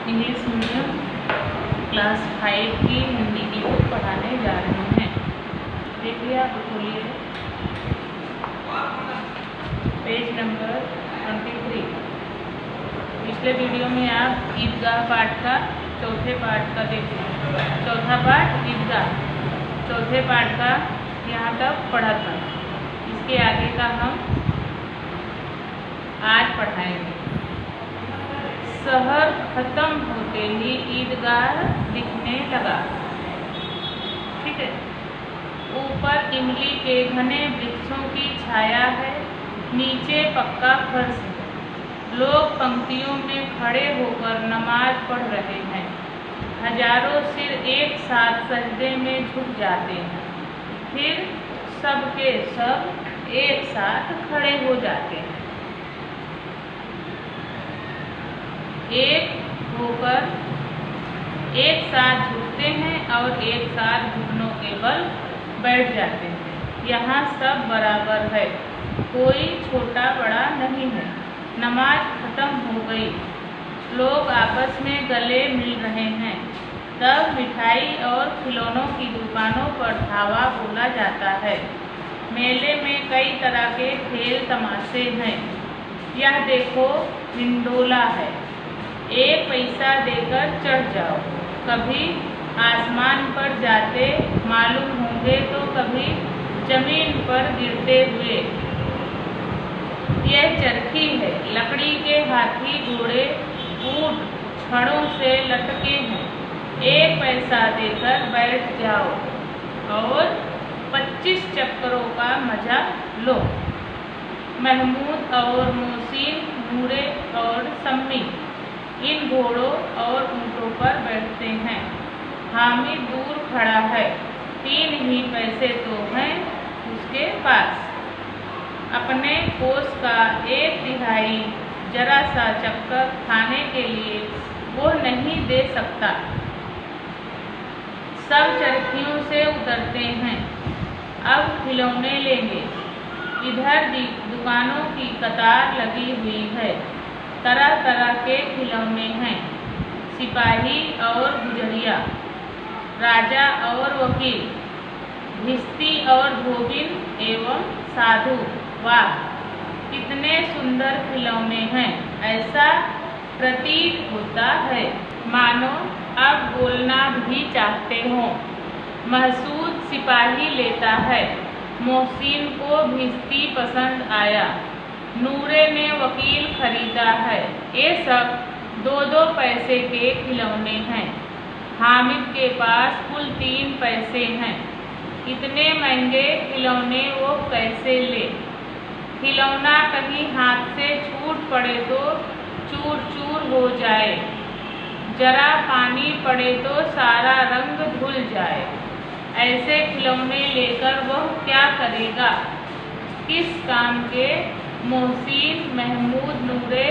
English medium class 5 की हिंदी की book पढ़ाने जा रहे हैं। देखिए, आप खोलिए पेज नंबर 23। पिछले वीडियो में आप ईदगाह पाठ का चौथे पाठ का देखिए, चौथा पाठ ईदगाह चौथे पाठ का यहाँ तक पढ़ा था। इसके आगे का हम आज पढ़ाएंगे। शहर खत्म होते ही ईदगाह दिखने लगा। ठीक है। ऊपर इमली के घने वृक्षों की छाया है, नीचे पक्का फर्श है। लोग पंक्तियों में खड़े होकर नमाज पढ़ रहे हैं। हजारों सिर एक साथ सजदे में झुक जाते हैं, फिर सब के सब एक साथ खड़े हो जाते हैं। एक होकर एक साथ झुकते हैं और एक साथ घुटनों के बल बैठ जाते हैं। यहाँ सब बराबर है, कोई छोटा बड़ा नहीं है। नमाज खत्म हो गई, लोग आपस में गले मिल रहे हैं। तब मिठाई और खिलौनों की दुकानों पर धावा बोला जाता है। मेले में कई तरह के खेल तमाशे हैं। यह देखो, हिंडोला है, 1 पैसा देकर चढ़ जाओ। कभी आसमान पर जाते मालूम होंगे तो कभी जमीन पर गिरते हुए। यह चरखी है, लकड़ी के हाथी घोड़े ऊंट छड़ों से लटके हैं। 1 पैसा देकर बैठ जाओ और 25 चक्करों का मजा लो। महमूद और मोहसिन, नूरे और सम्मी इन घोड़ों और ऊँटों पर बैठते हैं। हामिद दूर खड़ा है, 3 ही पैसे तो हैं उसके पास। अपने कोष का 1/3 जरा सा चक्कर खाने के लिए वो नहीं दे सकता। सब चरखियों से उतरते हैं, अब खिलौने लेंगे। इधर दुकानों की कतार लगी हुई है। तरह तरह के खिलौने हैं, सिपाही और गुजरिया, राजा और वकील, भिश्ती और धोबिन एवं साधु। वाह, कितने सुंदर खिलौने हैं। ऐसा प्रतीत होता है मानो अब बोलना भी चाहते हों। महसूद सिपाही लेता है, मोहसिन को भिश्ती पसंद आया, नूरे ने वकील खरीदा है। ये सब 2-2 पैसे के खिलौने हैं। हामिद के पास कुल 3 पैसे हैं। इतने महंगे खिलौने वो कैसे ले? खिलौना कहीं हाथ से छूट पड़े तो चूर चूर हो जाए, जरा पानी पड़े तो सारा रंग धुल जाए। ऐसे खिलौने लेकर वह क्या करेगा? किस काम के? मोहसिन, महमूद, नूरे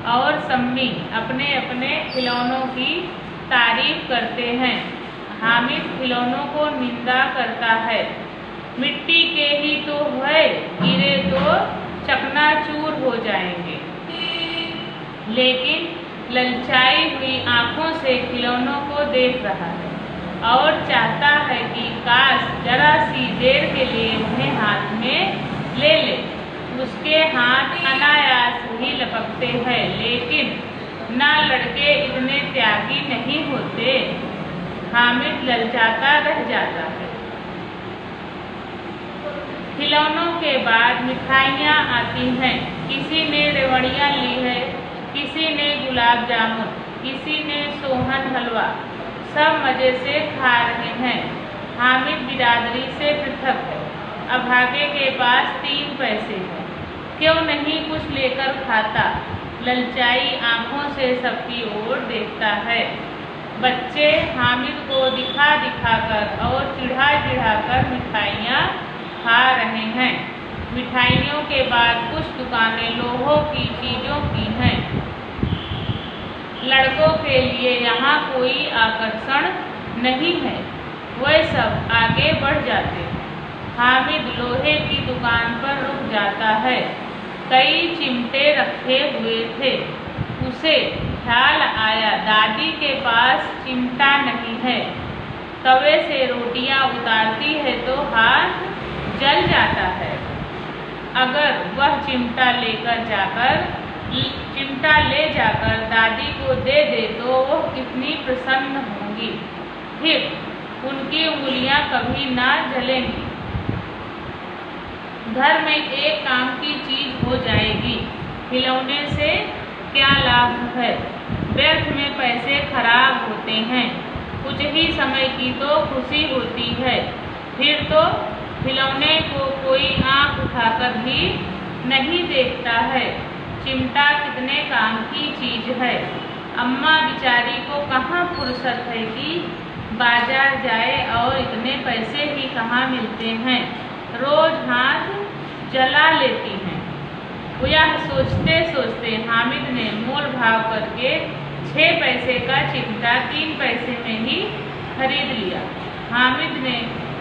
और सम्मी अपने अपने खिलौनों की तारीफ करते हैं। हामिद खिलौनों को निंदा करता है। मिट्टी के ही तो है, गिरे तो चकनाचूर हो जाएंगे। लेकिन ललचाई हुई आंखों से खिलौनों को देख रहा है और चाहता है कि काश जरा सी देर के लिए उन्हें हाथ में ले ले। उसके हाथ अनायास ही लपकते हैं, लेकिन ना लड़के इतने त्यागी नहीं होते। हामिद ललचाता रह जाता है। खिलौनों के बाद मिठाइयाँ आती हैं। किसी ने रेवड़ियाँ ली है, किसी ने गुलाब जामुन, किसी ने सोहन हलवा। सब मज़े से खा रहे हैं। हामिद बिरादरी से पृथक है। अभागे के पास 3 पैसे हैं, क्यों नहीं कुछ लेकर खाता? ललचाई आंखों से सबकी ओर देखता है। बच्चे हामिद को दिखा दिखाकर और चिढ़ा चिढ़ाकर मिठाइयाँ खा रहे हैं। मिठाइयों के बाद कुछ दुकानें लोहों की चीज़ों की हैं। लड़कों के लिए यहाँ कोई आकर्षण नहीं है, वह सब आगे बढ़ जाते हैं। हामिद लोहे की दुकान पर रुक जाता है। कई चिमटे रखे हुए थे। उसे ख्याल आया दादी के पास चिमटा नहीं है। तवे से रोटियां उतारती है तो हाथ जल जाता है। अगर वह चिमटा ले जाकर दादी को दे दे तो वह कितनी प्रसन्न होंगी। फिर उनकी उंगलियां कभी ना जलेंगी। घर में एक काम की चीज हो जाएगी। खिलौने से क्या लाभ है? व्यर्थ में पैसे खराब होते हैं। कुछ ही समय की तो खुशी होती है। फिर तो खिलौने को कोई आंख उठाकर भी नहीं देखता है। चिमटा कितने काम की चीज है। अम्मा बिचारी को कहाँ फुर्सत है कि बाजार जाए और इतने पैसे ही कहाँ मिलते हैं। रोज हाथ जला लेती हैं। यह सोचते सोचते हामिद ने मोल भाव करके 6 पैसे का चिमटा 3 पैसे में ही खरीद लिया। हामिद ने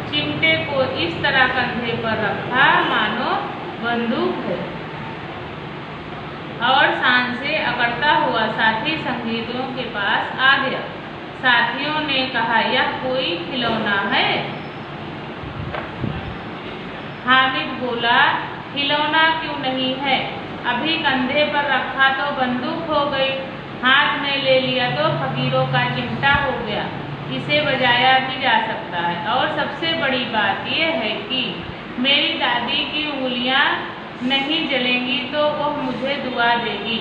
चिमटे को इस तरह कंधे पर रखा मानो बंदूक है और शान से अकड़ता हुआ साथी संगीतों के पास आ गया। साथियों ने कहा, यह कोई खिलौना है? हामिद बोला, खिलौना क्यों नहीं है? अभी कंधे पर रखा तो बंदूक हो गई, हाथ में ले लिया तो फकीरों का चिमटा हो गया। इसे बजाया भी जा सकता है। और सबसे बड़ी बात यह है कि मेरी दादी की उंगलियां नहीं जलेंगी तो वह मुझे दुआ देगी।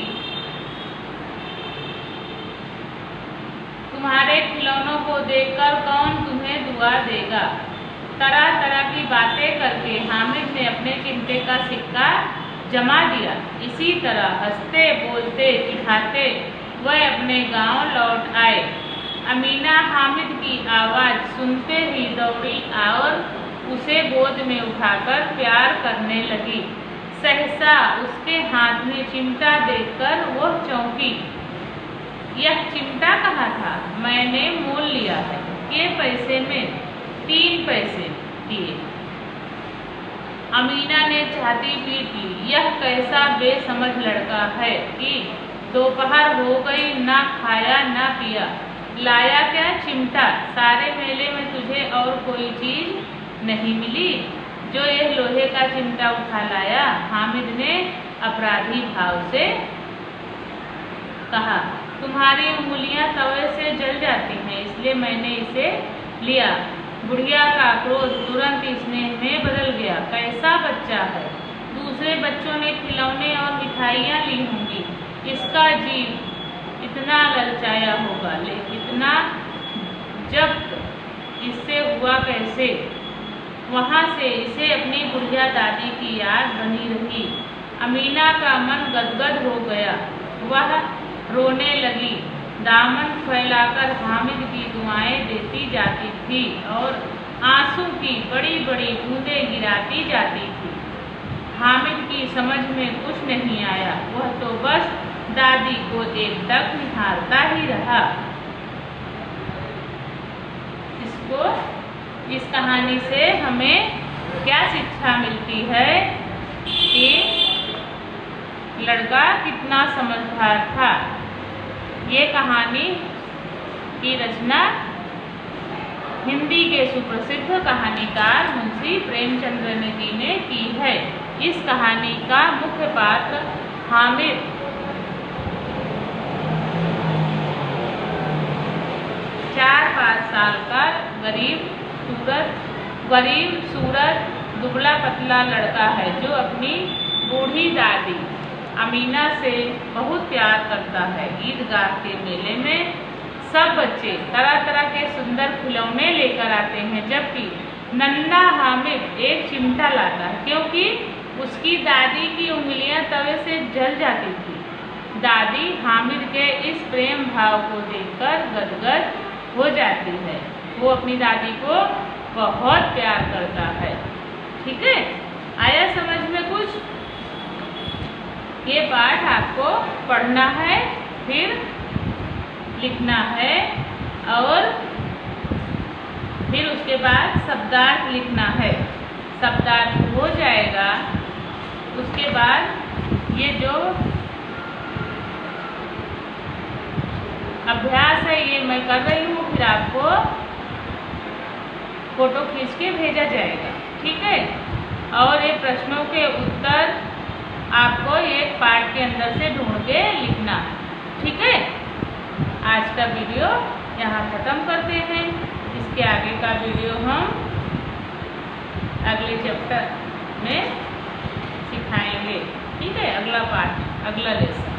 तुम्हारे खिलौनों को देखकर कौन तुम्हें दुआ देगा? तरह तरह की बातें करके हामिद ने अपने चिमटे का सिक्का जमा दिया। इसी तरह हंसते बोलते चिढ़ाते वह अपने गांव लौट आए। अमीना हामिद की आवाज़ सुनते ही दौड़ी और उसे गोद में उठाकर प्यार करने लगी। सहसा उसके हाथ में चिमटा देखकर वह चौंकी। यह चिमटा कहाँ था? मैंने मोल लिया है। के पैसे में? 3 पैसे दिए। अमीना ने छाती पीट ली। यह कैसा बेसमझ लड़का है कि दोपहर हो गई, ना खाया ना पिया। लाया क्या? चिमटा। सारे मेले में तुझे और कोई चीज नहीं मिली जो यह लोहे का चिमटा उठा लाया? हामिद ने अपराधी भाव से कहा, तुम्हारी उंगलियां तवे से जल जाती हैं, इसलिए मैंने इसे लिया। बुढ़िया का क्रोध तुरंत स्नेह में बदल गया। कैसा बच्चा है! दूसरे बच्चों ने खिलौने और मिठाइयाँ ली होंगी, इसका जीव इतना ललचाया होगा, लेकिन इतना जब्त इससे हुआ कैसे? वहाँ से इसे अपनी बुढ़िया दादी की याद बनी रही। अमीना का मन गदगद हो गया। वह रोने लगी। दामन फैलाकर हामिद की दुआएं देती जाती थी और आंसू की बड़ी बड़ी बूंदें गिराती जाती थी। हामिद की समझ में कुछ नहीं आया। वह तो बस दादी को एकटक निहारता ही रहा। इस कहानी से हमें क्या शिक्षा मिलती है कि लड़का कितना समझदार था। ये कहानी की रचना हिंदी के सुप्रसिद्ध कहानीकार मुंशी प्रेमचंद्र जी ने की है। इस कहानी का मुख्य पात्र हामिद 4-5 साल का गरीब सूरत दुबला पतला लड़का है जो अपनी बूढ़ी दादी अमीना से बहुत प्यार करता है। ईदगाह के मेले में सब बच्चे तरह तरह के सुंदर खिलौने लेकर आते हैं, जबकि नन्हा हामिद एक चिमटा लाता है क्योंकि उसकी दादी की उंगलियां तवे से जल जाती थी। दादी हामिद के इस प्रेम भाव को देखकर गदगद हो जाती है। वो अपनी दादी को बहुत प्यार करता है। ठीक है, आया समझ में कुछ? ये पाठ आपको पढ़ना है, फिर लिखना है और फिर उसके बाद शब्दार्थ लिखना है। शब्दार्थ हो जाएगा, उसके बाद ये जो अभ्यास है, ये मैं कर रही हूँ, फिर आपको फोटो खींच के भेजा जाएगा, ठीक है। और ये प्रश्नों के उत्तर आपको एक पार्ट के अंदर से ढूंढ के लिखना है, ठीक है। आज का वीडियो यहाँ ख़त्म करते हैं। इसके आगे का वीडियो हम अगले चैप्टर में सिखाएंगे, ठीक है। अगला पार्ट, अगला लेसन।